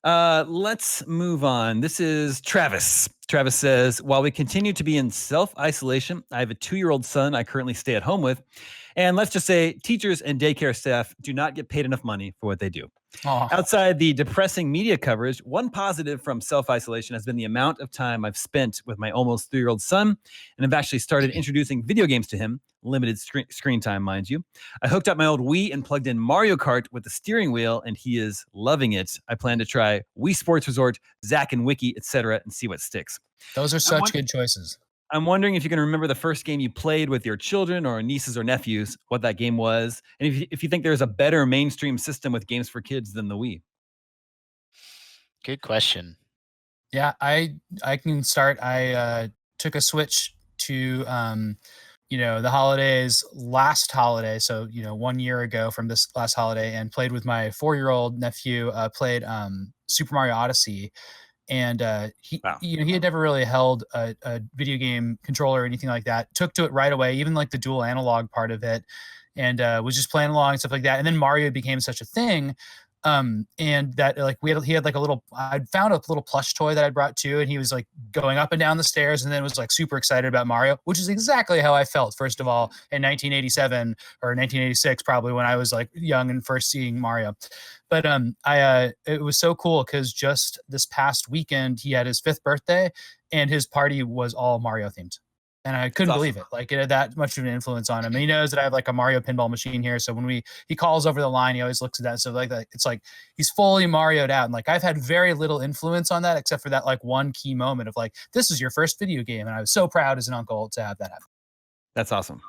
Let's move on. This is Travis. Travis says, while we continue to be in self-isolation, I have a 2-year-old son I currently stay at home with. And let's just say teachers and daycare staff do not get paid enough money for what they do. Outside the depressing media coverage, one positive from self-isolation has been the amount of time I've spent with my almost 3-year-old son, and I've actually started introducing video games to him, limited screen time, mind you. I hooked up my old Wii and plugged in Mario Kart with the steering wheel, and he is loving it. I plan to try Wii Sports Resort, Zack and Wiki, etc., and see what sticks. Those are such good choices. I'm wondering if you can remember the first game you played with your children or nieces or nephews, what that game was, and if you think there's a better mainstream system with games for kids than the Wii. Good question. Yeah, I can start. I took a Switch to the holidays last holiday, so 1 year ago from this last holiday, and played with my 4-year-old nephew. Played Super Mario Odyssey, and he Wow. he had never really held a video game controller or anything like that. Took to it right away, even like the dual analog part of it, and was just playing along and stuff like that. And then Mario became such a thing. And that like he had like a little, I'd found a little plush toy that I brought too, and he was like going up and down the stairs, and then was like super excited about Mario, which is exactly how I felt first of all in 1987 or 1986, probably, when I was like young and first seeing Mario. But it was so cool because just this past weekend he had his 5th birthday, and his party was all Mario themed. And I couldn't believe it. Like, it had that much of an influence on him. And he knows that I have like a Mario pinball machine here. So when he calls over the line, he always looks at that. So like that, it's like he's fully Mario'd out. And like I've had very little influence on that, except for that like one key moment of like, this is your first video game. And I was so proud as an uncle to have that happen. That's awesome.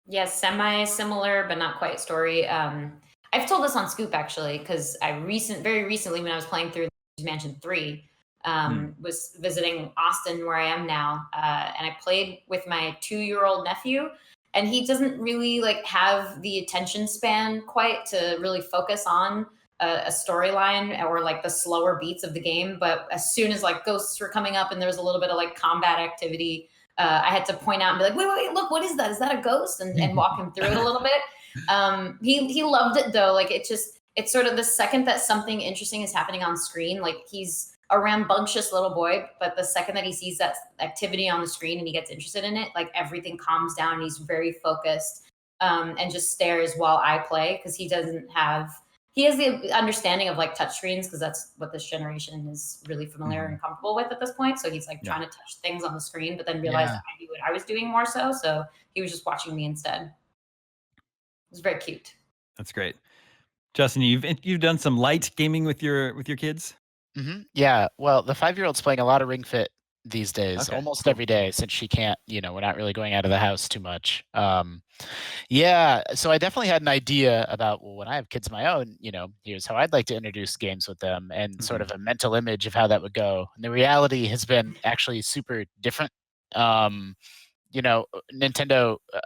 Yes, semi-similar, but not quite story. I've told this on Scoop actually, because very recently when I was playing through Mansion 3, was visiting Austin where I am now, and I played with my 2-year-old nephew, and he doesn't really like have the attention span quite to really focus on a storyline or like the slower beats of the game. But as soon as like ghosts were coming up and there was a little bit of like combat activity, I had to point out and be like, wait, look, what is that? Is that a ghost? And walk him through it a little bit. He loved it though. Like it's sort of the second that something interesting is happening on screen, like he's a rambunctious little boy, but the second that he sees that activity on the screen and he gets interested in it, like everything calms down and he's very focused, and just stares while I play, because he has the understanding of like touchscreens, because that's what this generation is really familiar and comfortable with at this point. So he's like trying to touch things on the screen, but then realized I knew what I was doing more so. So he was just watching me instead. It was very cute. That's great. Justin, you've done some light gaming with your kids? Mm-hmm. Yeah. Well, the 5-year-old's playing a lot of Ring Fit these days, almost every day, since she can't, we're not really going out of the house too much. Yeah. So I definitely had an idea about, well, when I have kids of my own, here's how I'd like to introduce games with them, and sort of a mental image of how that would go. And the reality has been actually super different. Nintendo,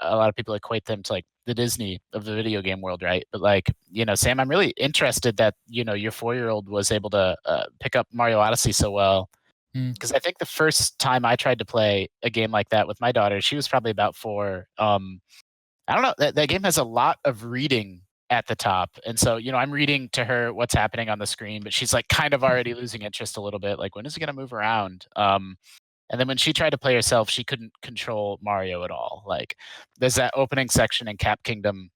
a lot of people equate them to like the Disney of the video game world, right? But like, Sam, I'm really interested that, your 4-year-old was able to pick up Mario Odyssey so well. Because I think the first time I tried to play a game like that with my daughter, she was probably about 4. I don't know, that game has a lot of reading at the top. And so, I'm reading to her what's happening on the screen, but she's like kind of already losing interest a little bit. Like, when is it going to move around? And then when she tried to play herself, she couldn't control Mario at all. Like, there's that opening section in Cap Kingdom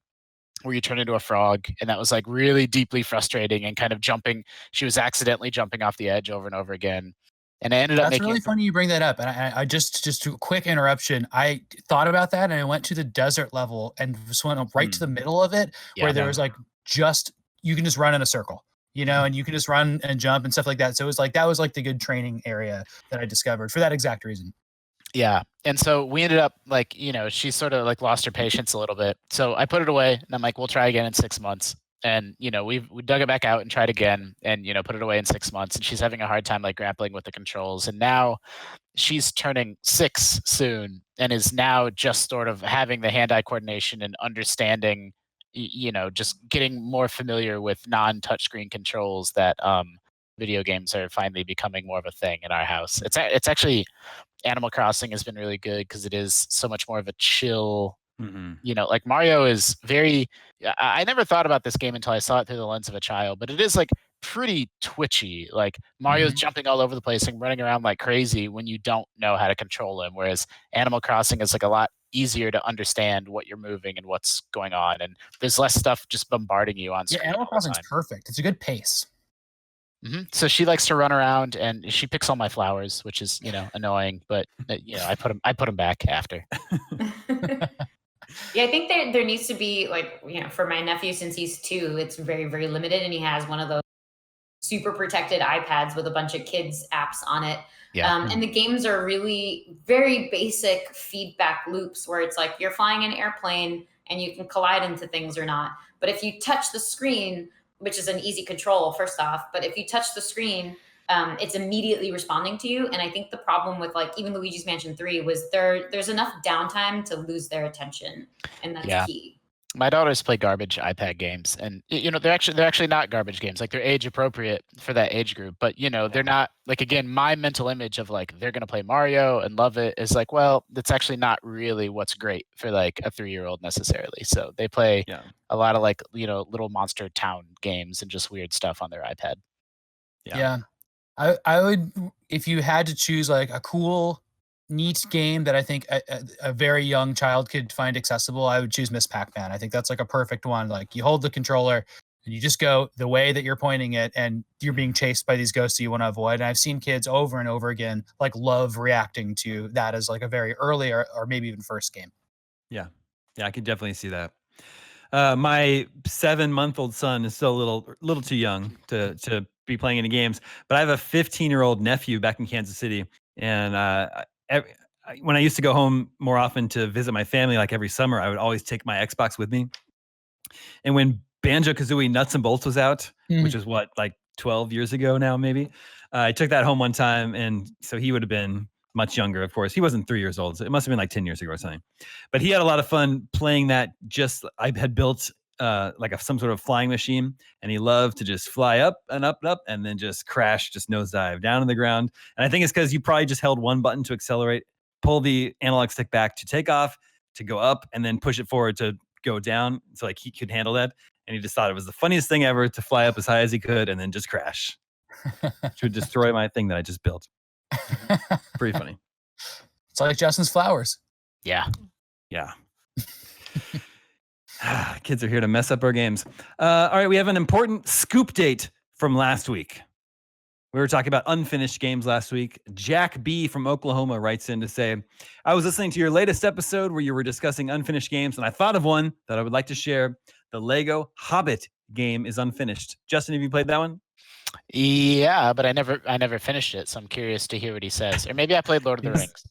where you turn into a frog, and that was like really deeply frustrating and kind of jumping. She was accidentally jumping off the edge over and over again. And I ended up making. That's really funny you bring that up. And I just a quick interruption. I thought about that, and I went to the desert level and just went right to the middle of it, where there was like you can just run in a circle. And you can just run and jump and stuff like that. So it was like, that was like the good training area that I discovered for that exact reason. Yeah. And so we ended up like, she sort of like lost her patience a little bit. So I put it away, and I'm like, we'll try again in 6 months. And, we dug it back out and tried again, and, put it away in 6 months. And she's having a hard time like grappling with the controls. And now she's turning 6 soon, and is now just sort of having the hand-eye coordination and understanding, just getting more familiar with non-touchscreen controls, that video games are finally becoming more of a thing in our house. It's actually, Animal Crossing has been really good because it is so much more of a chill, like Mario is very, I never thought about this game until I saw it through the lens of a child, but it is like pretty twitchy. Like Mario's jumping all over the place and running around like crazy when you don't know how to control him. Whereas Animal Crossing is like a lot easier to understand what you're moving and what's going on. And there's less stuff just bombarding you on screen. Yeah, Animal Crossing's perfect. It's a good pace. So she likes to run around, and she picks all my flowers, which is, annoying, but I put them back after. Yeah, I think there needs to be like, for my nephew, since he's 2, it's very, very limited, and he has one of those super protected iPads with a bunch of kids apps on it. Yeah. And the games are really very basic feedback loops where it's like you're flying an airplane and you can collide into things or not. But if you touch the screen, which is an easy control, first off, but if you touch the screen, it's immediately responding to you. And I think the problem with like even Luigi's Mansion 3 was there's enough downtime to lose their attention, and that's key. My daughters play garbage iPad games, and they're actually not garbage games. Like they're age appropriate for that age group, but they're not like, again, my mental image of like they're gonna play Mario and love it is like, well, that's actually not really what's great for like a 3-year-old necessarily. So they play a lot of like little monster town games and just weird stuff on their iPad. Yeah. I would, if you had to choose like a cool, neat game that I think a very young child could find accessible, I would choose Miss Pac-Man. I think that's like a perfect one. Like you hold the controller and you just go the way that you're pointing it, and you're being chased by these ghosts that you want to avoid. And I've seen kids over and over again like love reacting to that as like a very early or maybe even first game. Yeah, I could definitely see that. My 7-month-old son is still a little too young to be playing any games, but I have a 15-year-old nephew back in Kansas City, and when I used to go home more often to visit my family, like every summer, I would always take my Xbox with me. And when Banjo-Kazooie Nuts and Bolts was out, which is what, like 12 years ago now, maybe, I took that home one time, and so he would have been much younger, of course. He wasn't 3 years old, so it must have been like 10 years ago or something. But he had a lot of fun playing that. I had built like some sort of flying machine, and he loved to just fly up and up and up, and then just crash, just nosedive down on the ground. And I think it's because you probably just held one button to accelerate, pull the analog stick back to take off, to go up, and then push it forward to go down. So like he could handle that. And he just thought it was the funniest thing ever to fly up as high as he could and then just crash. To destroy my thing that I just built. Pretty funny. It's like Justin's flowers. Yeah. Kids are here to mess up our games. All right, we have an important scoop date from last week. We were talking about unfinished games last week. Jack B from Oklahoma writes in to say, I was listening to your latest episode where you were discussing unfinished games, and I thought of one that I would like to share. The Lego Hobbit game is unfinished. Justin, have you played that one? Yeah, but I never finished it, so I'm curious to hear what he says. Or maybe I played Lord of the Rings.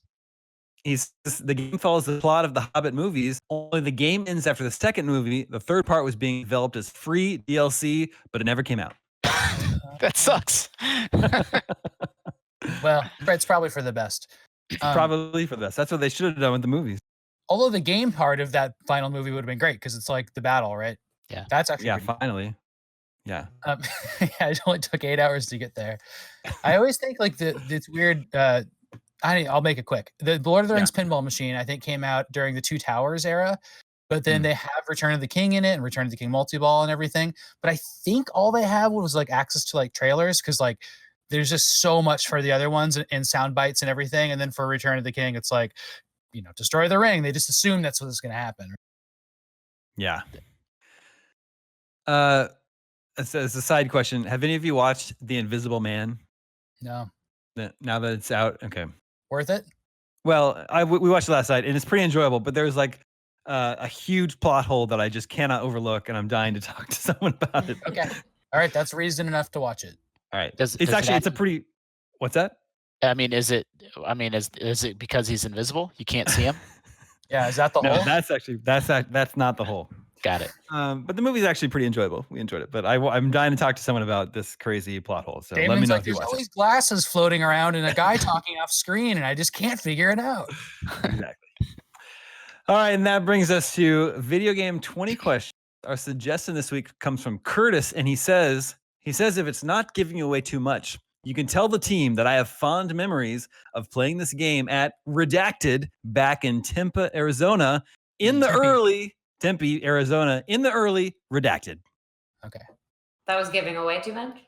The game follows the plot of the Hobbit movies, only the game ends after the second movie. The third part was being developed as free DLC, but it never came out. That sucks. Well, it's probably for the best. Probably for the best. That's what they should have done with the movies. Although the game part of that final movie would have been great because it's like the battle, right? Yeah. That's actually finally. Yeah. It only took 8 hours to get there. I always think like it's weird. I'll make it quick. The Lord of the Rings pinball machine, I think, came out during the Two Towers era, but then they have Return of the King in it and Return of the King multi-ball and everything. But I think all they have was like access to like trailers because like there's just so much for the other ones and sound bites and everything. And then for Return of the King, it's like, destroy the ring. They just assume that's what's going to happen. Yeah. As a side question, have any of you watched The Invisible Man? No. Now that it's out, okay. Worth it? Well, we watched it last night, and it's pretty enjoyable. But there's like a huge plot hole that I just cannot overlook, and I'm dying to talk to someone about it. Okay. All right, that's reason enough to watch it. All right. It's a pretty. What's that? I mean, is it because he's invisible? You can't see him? Yeah, is that the No, hole? that's not the hole. Got it. But the movie's actually pretty enjoyable. We enjoyed it. But I'm dying to talk to someone about this crazy plot hole. So let me know if you there's watch all it. these glasses floating around and a guy talking off screen, and I just can't figure it out. Exactly. All right, and that brings us to video game 20 questions. Our suggestion this week comes from Curtis, and he says if it's not giving away too much, you can tell the team that I have fond memories of playing this game at Redacted back in Tempe, Arizona, Tempe, Arizona, in the early Redacted. Okay. That was giving away too much?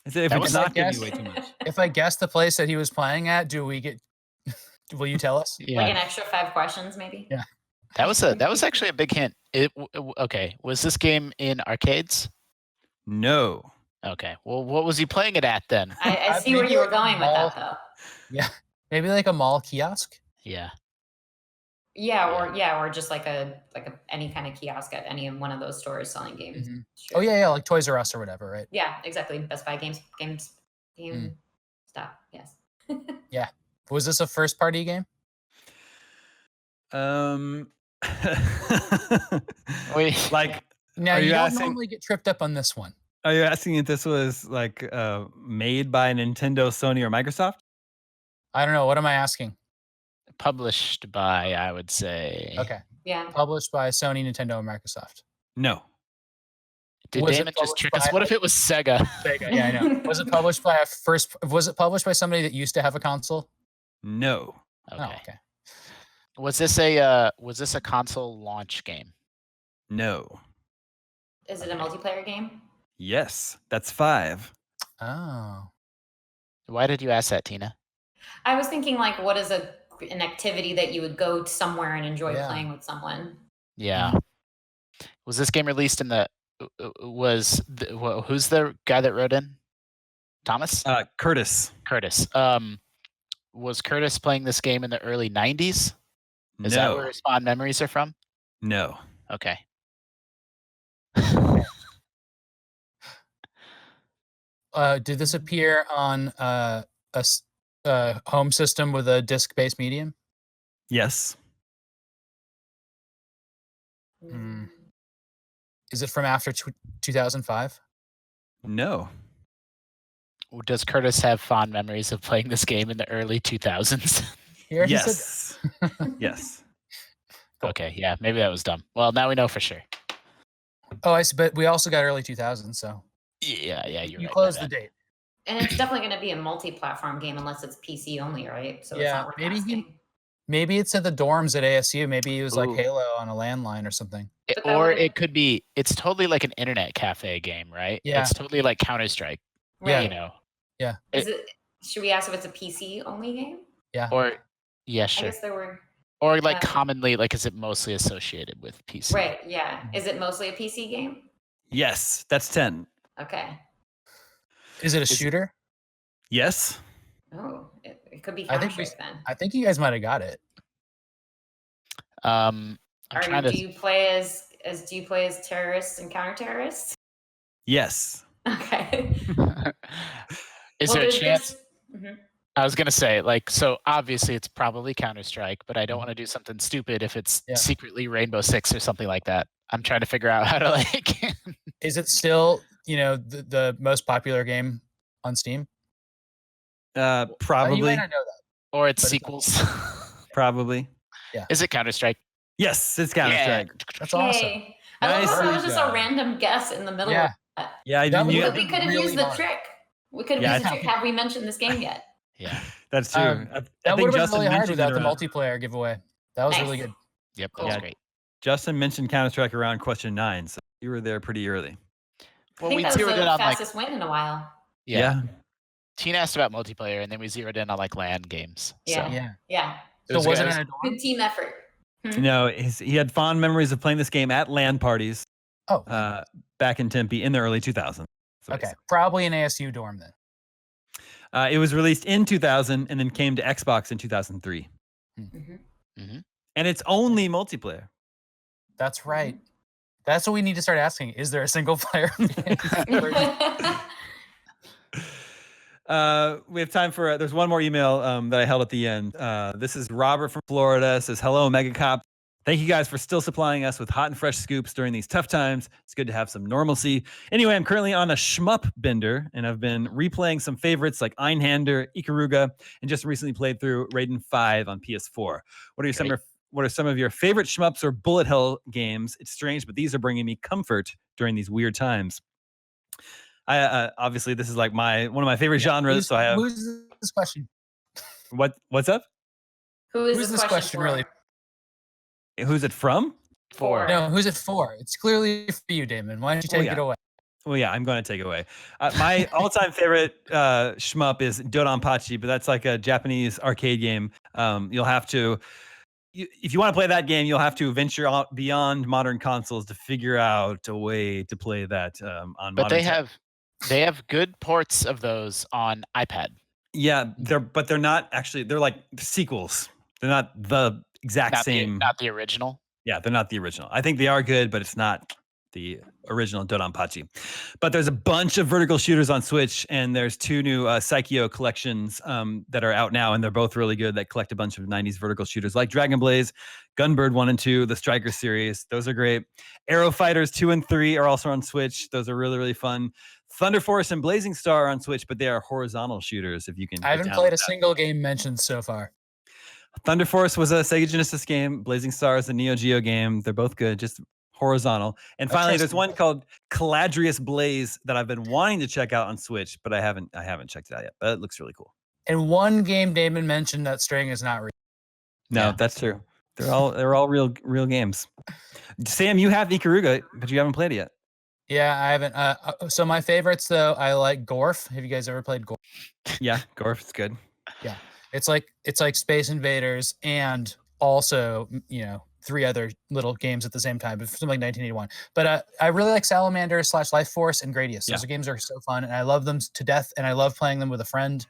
I said if it's not giving away too much. If I guess the place that he was playing at, will you tell us? Yeah. Like an extra 5 questions, maybe? Yeah. That was actually a big hint. Okay. Was this game in arcades? No. Okay. Well, what was he playing it at then? I see where you were going with that, though. Yeah. Maybe like a mall kiosk? Yeah. or just like a any kind of kiosk at any one of those stores selling games. Mhm. Sure. Oh yeah, like Toys R Us or whatever, right? Yeah, exactly. Best Buy game Mm. stop. Yes. Was this a first party game? Wait. Like, Now Are you you don't asking- normally get tripped up on this one. are you asking if this was like made by Nintendo, Sony, or Microsoft? I don't know. What am I asking? Published by, I would say. Okay. Yeah. Published by Sony, Nintendo, and Microsoft. No. Did Was it Damon just published trick us? by, What if it was Sega? Sega? Yeah, I know. Was it published by Was it published by somebody that used to have a console? No. Okay. Oh, okay. Was this a console launch game? No. Is it a multiplayer game? Yes. That's 5. Oh. Why did you ask that, Tina? I was thinking like, what is an activity that you would go somewhere and enjoy Yeah. playing with someone? Yeah. Was this game released in the? Who's the guy that wrote in? Thomas? Curtis. Curtis. Was Curtis playing this game in the early 90s? Is that No. where his fond memories are from? No. Okay. Did this appear on a home system with a disc-based medium? Yes. Mm. Is it from after 2005? No. Does Curtis have fond memories of playing this game in the early 2000s? He already said Yes. Yes. Cool. Okay, yeah, maybe that was dumb. Well, now we know for sure. Oh, I see. But we also got early 2000s, so Yeah, you're you right. closed the date. And it's definitely going to be a multi-platform game unless it's PC only, right? So it's Yeah, not worth maybe asking. Maybe it's at the dorms at ASU. Maybe he was like Ooh. Halo on a landline or something. But that Or would've- it could be. It's totally like an internet cafe game, right? Yeah. It's totally like Counter Strike. Right. You know. Is it? Should we ask if it's a PC only game? Yeah. Or yeah, I sure. guess there were. Or like yeah. commonly, like is it mostly associated with PC? Right. Yeah. Is it mostly a PC game? Yes. That's 10. Okay. Is it a shooter? Yes. Oh, it could be I think Counter-Strike then. I think you guys might have got it. I'm trying Do to. you play as terrorists and counter-terrorists? Yes. Okay. Is Well, there a there's- chance? Mhm. I was gonna say, like, so obviously it's probably Counter Strike, but I don't want to do something stupid if it's Yeah. secretly Rainbow Six or something like that. I'm trying to figure out how to like. Is it still, the most popular game on Steam? You Probably. might not know that. Or it's But it's- sequels. Probably. Is it Counter Strike? Yes. It's Counter Strike. That's awesome. Yay. I love how that was just a Nicely random guess in the middle Yeah. of that. Yeah. That You, would've We been could have really used the hard. trick. We could have Yeah, used the I trick. Have we mentioned this game yet? Yeah. that's true. Um, I That think would have been Justin really hard mentioned without it the around- multiplayer giveaway. That was really Nice. good. Yep. That Cool. was great. Justin mentioned Counter Strike around question 9, so you were there pretty early. I Well, think we that was zeroed the in on like fastest win in a while. yeah. Tina asked about multiplayer, and then we zeroed in on like LAN games. Yeah. So Yeah. Yeah. it So was was it good. in a dorm? Good team effort. Hmm? No, he had fond memories of playing this game at LAN parties Oh, back in Tempe in the early 2000s. So okay. Probably an ASU dorm then. It was released in 2000 and then came to Xbox in 2003. Mhm. And it's only multiplayer. That's right. That's what we need to start asking. Is there a single player? We have time for there's one more email that I held at the end. This is Robert from Florida. It says, hello, Megacop. Thank you guys for still supplying us with hot and fresh scoops during these tough times. It's good to have some normalcy. Anyway, I'm currently on a shmup bender, and I've been replaying some favorites like Einhander, Ikaruga, and just recently played through Raiden 5 on PS4. What are some of your favorite shmups or bullet hell games? It's strange, but these are bringing me comfort during these weird times. I obviously this is like one of my favorite genres. So I have Who's this question? what's up? Who's this question for? really? Who's it from? For. No, who's it for? It's clearly for you, Damon. Why don't you take yeah. it away? Well, yeah, I'm going to take it away. My all-time favorite shmup is Dodonpachi, but that's like a Japanese arcade game. You'll have to, if you want to play that game, you'll have to venture out beyond modern consoles to figure out a way to play that on. But modern they have good ports of those on iPad. Yeah, they're not actually. They're like sequels. They're not the exact same. Not the original. Yeah, they're not the original. I think they are good, but it's not the original Dodonpachi. But there's a bunch of vertical shooters on Switch, and there's 2 new Psychio collections that are out now, and they're both really good, that collect a bunch of 90s vertical shooters like Dragon Blaze, Gunbird 1 and 2, the Striker series. Those are great. Arrow Fighters 2 and 3 are also on Switch. Those are really, really fun. Thunder Force and Blazing Star are on Switch, but they are horizontal shooters, if you can. I haven't played a single game mentioned so far. Thunder Force was a Sega Genesis game. Blazing Star is a Neo Geo game. They're both good, just horizontal. And finally, there's one called Caladrius Blaze that I've been wanting to check out on Switch, but I haven't checked it out yet. But it looks really cool. And one game Damon mentioned that string is not real. No, that's true. They're all real games. Sam, you have Ikaruga, but you haven't played it yet. Yeah, I haven't. So my favorites though, I like Gorf. Have you guys ever played Gorf? Yeah, Gorf is good. Yeah. It's like Space Invaders and also, 3 other little games at the same time, but something like 1981. But I really like Salamander / Life Force and Gradius. Those games are so fun, and I love them to death, and I love playing them with a friend,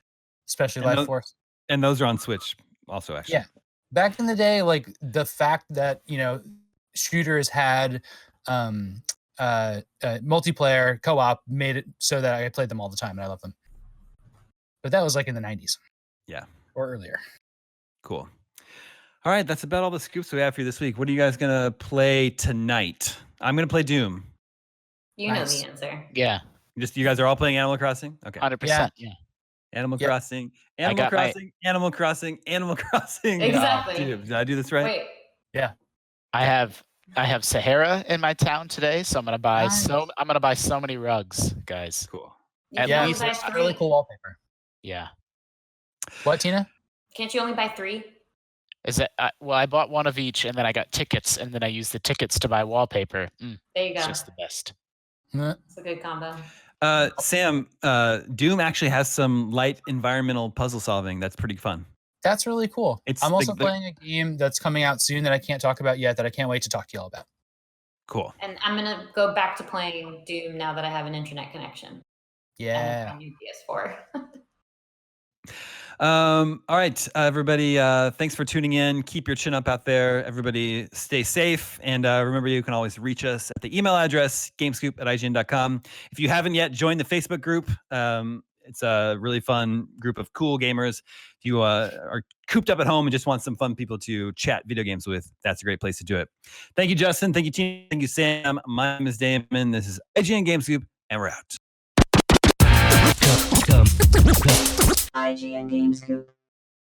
especially Life Force. And those are on Switch also, actually. Yeah. Back in the day, like the fact that, shooters had multiplayer co-op made it so that I played them all the time, and I love them. But that was like in the 90s. Yeah. Or earlier. Cool. All right, that's about all the scoops we have for you this week. What are you guys gonna play tonight? I'm gonna play Doom. You know the answer. Yeah. You guys are all playing Animal Crossing? Okay. 100%. Yeah. Animal Crossing, Animal Crossing, Animal Crossing, Animal Crossing. Exactly. Did I do this right? Wait. Yeah. I have Sahara in my town today, so I'm gonna buy so many rugs, guys. Cool. You At can least only buy It's 3. really cool wallpaper. Yeah. What, Tina? Can't you only buy 3? Is it? Well, I bought one of each, and then I got tickets, and then I used the tickets to buy wallpaper. There you go. It's just the best. It's a good combo. Sam, Doom actually has some light environmental puzzle solving that's pretty fun. That's really cool. I'm also the- playing a game that's coming out soon that I can't talk about yet that I can't wait to talk to y'all about. Cool. And I'm gonna go back to playing Doom now that I have an internet connection. Yeah. And a new PS4. All right, everybody. Thanks for tuning in. Keep your chin up out there. Everybody stay safe. And remember, you can always reach us at the email address, gamescoop@ign.com. If you haven't yet, join the Facebook group. It's a really fun group of cool gamers. If you are cooped up at home and just want some fun people to chat video games with, that's a great place to do it. Thank you, Justin. Thank you, Tina. Thank you, Sam. My name is Damon. This is IGN Gamescoop, and we're out. IGN Gamescoop.